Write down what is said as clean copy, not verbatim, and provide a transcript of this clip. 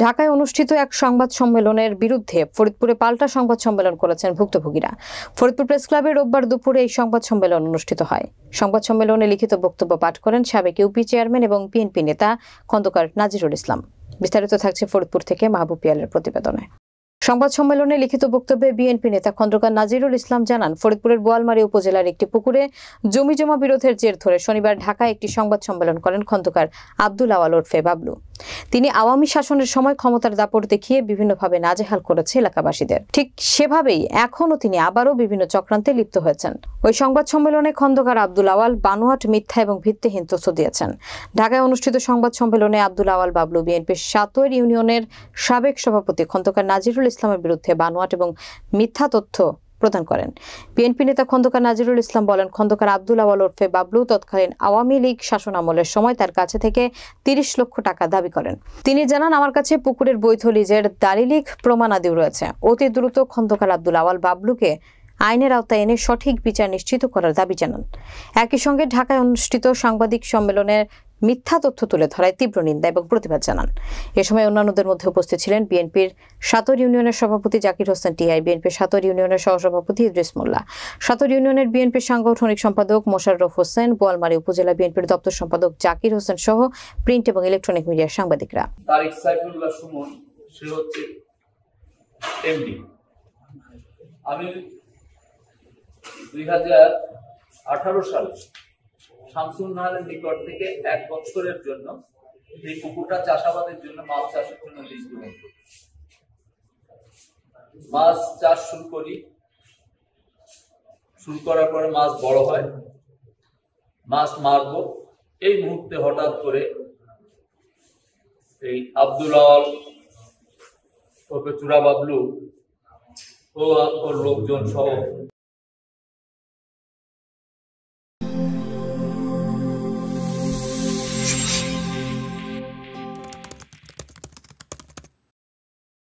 ঢাকায় অনুষ্ঠিত এক সংবাদ সম্মেলনের বিরুদ্ধে ফরিদপুরে পাল্টা সংবাদ সম্মেলন করেছেন ভুক্তভোগীরা। ফরিদপুর প্রেস ক্লাবে রোববার দুপুরে এই সংবাদ সম্মেলন অনুষ্ঠিত হয়। সংবাদ সম্মেলনে লিখিত বক্তব্য পাঠ করেন সাবেক ইউপি চেয়ারম্যান এবং বিএনপি নেতা খন্দকার নাজিরুল ইসলাম। বিস্তারিত থাকছে ফরিদপুর থেকে মাহবুব পিয়ালের প্রতিবেদনে। সংবাদ সম্মেলনে লিখিত বক্তব্যে বিএনপি নেতা খন্দকার নাজিরুল ইসলাম জানান, ফরিদপুরের বোয়ালমারী উপজেলার একটি পুকুরে জমিজমা বিরোধের জের ধরে শনিবার ঢাকায় একটি সংবাদ সম্মেলন করেন খন্দকার আব্দুল আওয়াল ওরফে বাবলু। তিনি আওয়ামী শাসনের সময় ক্ষমতার দাপট দেখিয়ে বিভিন্নভাবে নাজেহাল করেছে এলাকাবাসীদের। ঠিক সেভাবেই এখনও তিনি আবারও বিভিন্ন চক্রান্তে লিপ্ত হয়েছেন। ওই সংবাদ সম্মেলনে খন্দকার আব্দুল আওয়াল বানোয়াট, মিথ্যা এবং ভিত্তিহীন তথ্য দিয়েছেন। ঢাকায় অনুষ্ঠিত সংবাদ সম্মেলনে আব্দুল আওয়াল বাবলু বিএনপির সাতোয়ার ইউনিয়নের সাবেক সভাপতি খন্দকার নাজিরুল ইসলামের বিরুদ্ধে বানোয়াট এবং মিথ্যা তথ্য প্রদান করেন। বিএনপি নেতা খন্দকার নাজিরুল ইসলাম বলেন, খন্দকার আব্দুল আওয়াল ওরফে বাবলু তৎকালীন আওয়ামী লীগ শাসন আমলের সময় তার কাছে থেকে ৩০ লক্ষ টাকা দাবি করেন। তিনি জানান, আমার কাছে পুকুরের বৈধ লিজের দালিলিক প্রমাণাদিও রয়েছে। অতি দ্রুত খন্দকার আব্দুল আওয়াল বাবলুকে আইনের আওতায় এনে সঠিক বিচার নিশ্চিত করার দাবি জানান। একই সঙ্গে ঢাকায় অনুষ্ঠিত সাংবাদিক সম্মেলনের মিথ্যা তথ্য তুলে ধরায় তীব্র নিন্দা এবং প্রতিবাদ জানান। এ সময় অন্যান্যদের মধ্যে উপস্থিত ছিলেন বিএনপির সাতোয়ার ইউনিয়নের সভাপতি জাকির হোসেন টিআই, বিএনপির সাতোয়ার ইউনিয়নের সহসভাপতি ইদ্রিস মোল্লা, সাতোয়ার ইউনিয়নের বিএনপির সাংগঠনিক সম্পাদক মোশাররফ হোসেন, বোয়ালমারী উপজেলা বিএনপির দপ্তর সম্পাদক জাকির হোসেন সহ প্রিন্ট এবং ইলেকট্রনিক মিডিয়ার সাংবাদিকরা। তারিক সাইফুল্লাহ সুমন, সে হচ্ছে এমডি। আমি 2018 সালে শামসুন নাহারের নিকট থেকে 1 বছরের জন্য এই পুকুরটা চাষাবাদের জন্য মাছ চাষের জন্য লিজ গ্রহণ করি। মাছ চাষ শুরু করার পরে মাছ বড় হয়, মাছ মারবো, এই মুহূর্তে হঠাৎ করে এই আব্দুল আওয়াল ওকে চূড়া বাবলু ও ওর লোকজন সহ